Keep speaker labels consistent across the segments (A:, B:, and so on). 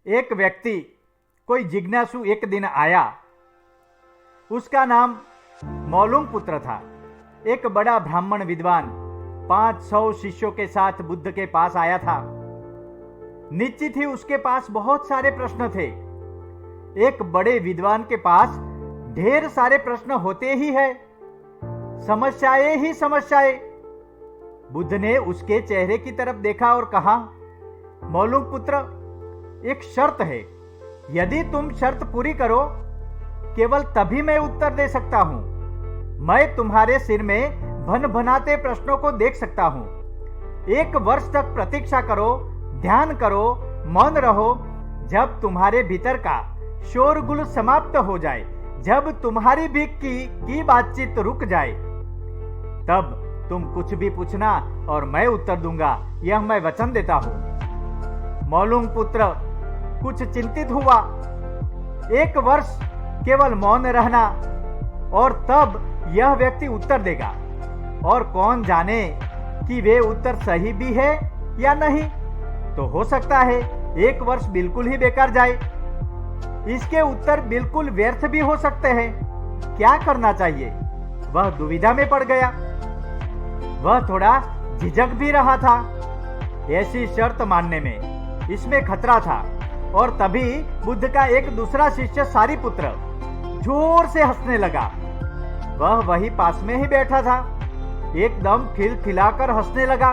A: एक व्यक्ति, कोई जिज्ञासु एक दिन आया। उसका नाम मौलुंग पुत्र था। एक बड़ा ब्राह्मण विद्वान 500 शिष्यों के साथ बुद्ध के पास आया था। निश्चित ही उसके पास बहुत सारे प्रश्न थे। एक बड़े विद्वान के पास ढेर सारे प्रश्न होते ही है, समस्याएं ही समस्याएं। बुद्ध ने उसके चेहरे की तरफ देखा और कहा, मौलुंग पुत्र, एक शर्त है। यदि तुम शर्त पूरी करो, केवल तभी मैं उत्तर दे सकता हूं। मैं तुम्हारे सिर में भन भनाते प्रश्नों को देख सकता हूं। 1 वर्ष तक प्रतीक्षा करो, ध्यान करो, मौन रहो। जब तुम्हारे भीतर का शोरगुल समाप्त हो जाए, जब तुम्हारी भी की बातचीत रुक जाए, तब तुम कुछ भी पूछना और मैं उत्तर दूंगा, यह मैं वचन देता हूं। मौलुंग पुत्र कुछ चिंतित हुआ। 1 वर्ष केवल मौन रहना और तब यह व्यक्ति उत्तर देगा, और कौन जाने कि वे उत्तर सही भी है या नहीं। तो हो सकता है 1 वर्ष बिल्कुल ही बेकार जाए। इसके उत्तर बिल्कुल व्यर्थ भी हो सकते हैं। क्या करना चाहिए? वह दुविधा में पड़ गया। वह थोड़ा झिझक भी रहा था। ऐसी शर्त मानने में इसमें खतरा था। और तभी बुद्ध का एक दूसरा शिष्य सारीपुत्र जोर से हंसने लगा। वह वही पास में ही बैठा था। एकदम खिलखिलाकर हंसने लगा।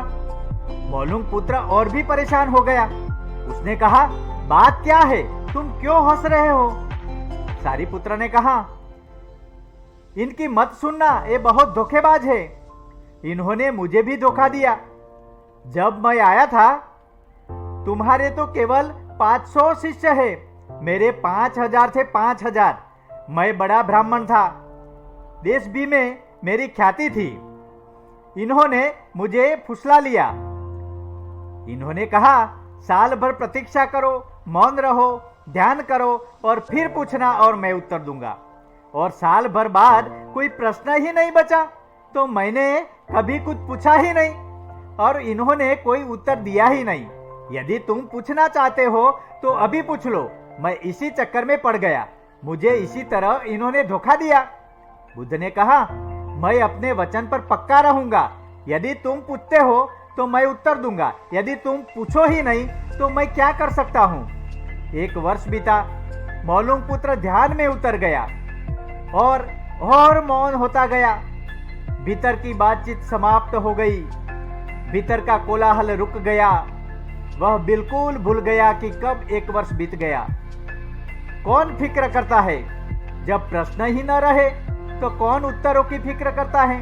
A: मौलुंग पुत्र और भी परेशान हो गया। उसने कहा, बात क्या है? तुम क्यों हंस रहे हो? सारीपुत्र ने कहा, इनकी मत सुनना, ये बहुत धोखेबाज है। इन्होंने मुझे भी धोखा दिया। जब मैं आया था, तुम्हारे तो केवल 500 शिष्य है, मेरे 5000 थे। 5000। मैं बड़ा ब्राह्मण था, देश भी में मेरी ख्याति थी। इन्होंने मुझे फुसला लिया। इन्होंने कहा, साल भर प्रतीक्षा करो, मौन रहो, ध्यान करो और फिर पूछना और मैं उत्तर दूंगा। और साल भर बाद कोई प्रश्न ही नहीं बचा, तो मैंने कभी कुछ पूछा ही नहीं और इन्होंने कोई उत्तर दिया ही नहीं। यदि तुम पूछना चाहते हो तो अभी पूछ लो। मैं इसी चक्कर में पड़ गया। मुझे इसी तरह इन्होंने धोखा दिया। बुद्ध ने कहा, मैं अपने वचन पर पक्का रहूंगा। यदि तुम पूछते हो तो मैं उत्तर दूंगा। यदि तुम पूछो ही नहीं तो मैं क्या कर सकता हूं? 1 वर्ष बीता। मौलुंग पुत्र ध्यान में उतर गया और मौन होता गया। भीतर की बातचीत समाप्त हो गई। भीतर का कोलाहल रुक गया। वह बिल्कुल भूल गया कि कब 1 वर्ष बीत गया। कौन फिक्र करता है? जब प्रश्न ही न रहे तो कौन उत्तरों की फिक्र करता है?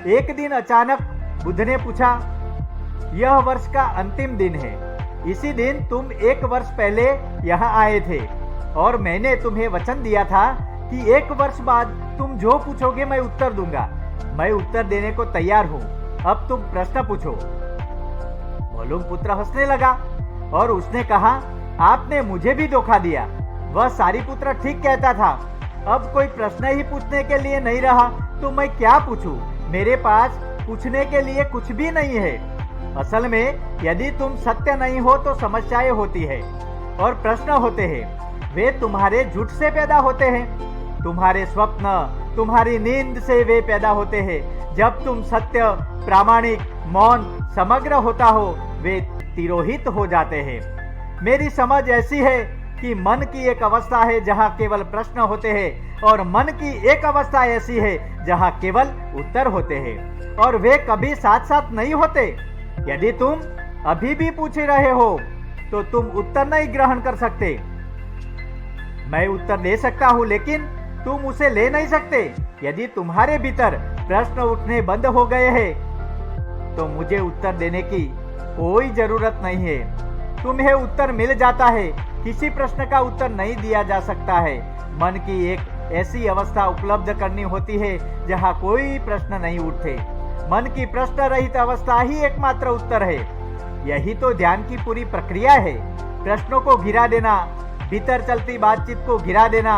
A: एक दिन अचानक बुद्ध ने पूछा, यह वर्ष का अंतिम दिन है। इसी दिन तुम 1 वर्ष पहले यहाँ आए थे और मैंने तुम्हें वचन दिया था कि 1 वर्ष बाद तुम जो पूछोगे मैं उत्तर दूंगा। मैं उत्तर देने को तैयार हूं। अब तुम प्रश्न पूछो। मौलुंग पुत्र हंसने लगा और उसने कहा, आपने मुझे भी धोखा दिया। वह सारीपुत्र ठीक कहता था। अब कोई प्रश्न ही पूछने के लिए नहीं रहा तो मैं क्या पूछूं? मेरे पास पूछने के लिए कुछ भी नहीं है। असल में यदि तुम सत्य नहीं हो तो समस्याएं होती है और प्रश्न होते हैं। वे तुम्हारे झूठ से पैदा होते हैं। तुम्हारे स्वप्न, तुम्हारी नींद से वे पैदा होते हैं। जब तुम सत्य, प्रामाणिक, मौन, समग्र होता हो, वे तिरोहित हो जाते हैं। मेरी समझ ऐसी है कि मन की एक अवस्था है जहां केवल प्रश्न होते हैं और मन की एक अवस्था ऐसी है जहां केवल उत्तर होते हैं और वे कभी साथ साथ नहीं होते। यदि तुम अभी भी पूछ रहे हो तो तुम उत्तर नहीं ग्रहण कर सकते। मैं उत्तर दे सकता हूं लेकिन तुम उसे ले नहीं सकते। यदि तुम्हारे भीतर प्रश्न उठने बंद हो गए हैं तो मुझे उत्तर देने की कोई जरूरत नहीं है। तुम्हें उत्तर मिल जाता है। किसी प्रश्न का उत्तर नहीं दिया जा सकता है। मन की एक ऐसी अवस्था उपलब्ध करनी होती है जहां कोई प्रश्न नहीं उठते। मन की प्रश्न रहित अवस्था ही एकमात्र उत्तर है। यही तो ध्यान की पूरी प्रक्रिया है। प्रश्नों को गिरा देना, भीतर चलती बातचीत को गिरा देना।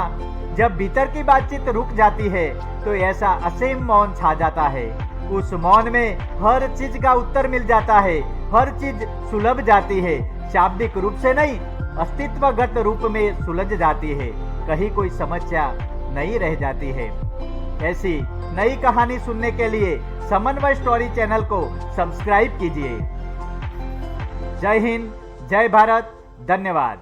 A: जब भीतर की बातचीत रुक जाती है तो ऐसा असीम मौन छा जाता है। उस मौन में हर चीज का उत्तर मिल जाता है। हर चीज सुलभ जाती है, शाब्दिक रूप से नहीं, अस्तित्वगत रूप में सुलझ जाती है, कहीं कोई समस्या नहीं रह जाती है। ऐसी नई कहानी सुनने के लिए समन्वय स्टोरी चैनल को सब्सक्राइब कीजिए। जय हिंद, जय भारत, धन्यवाद।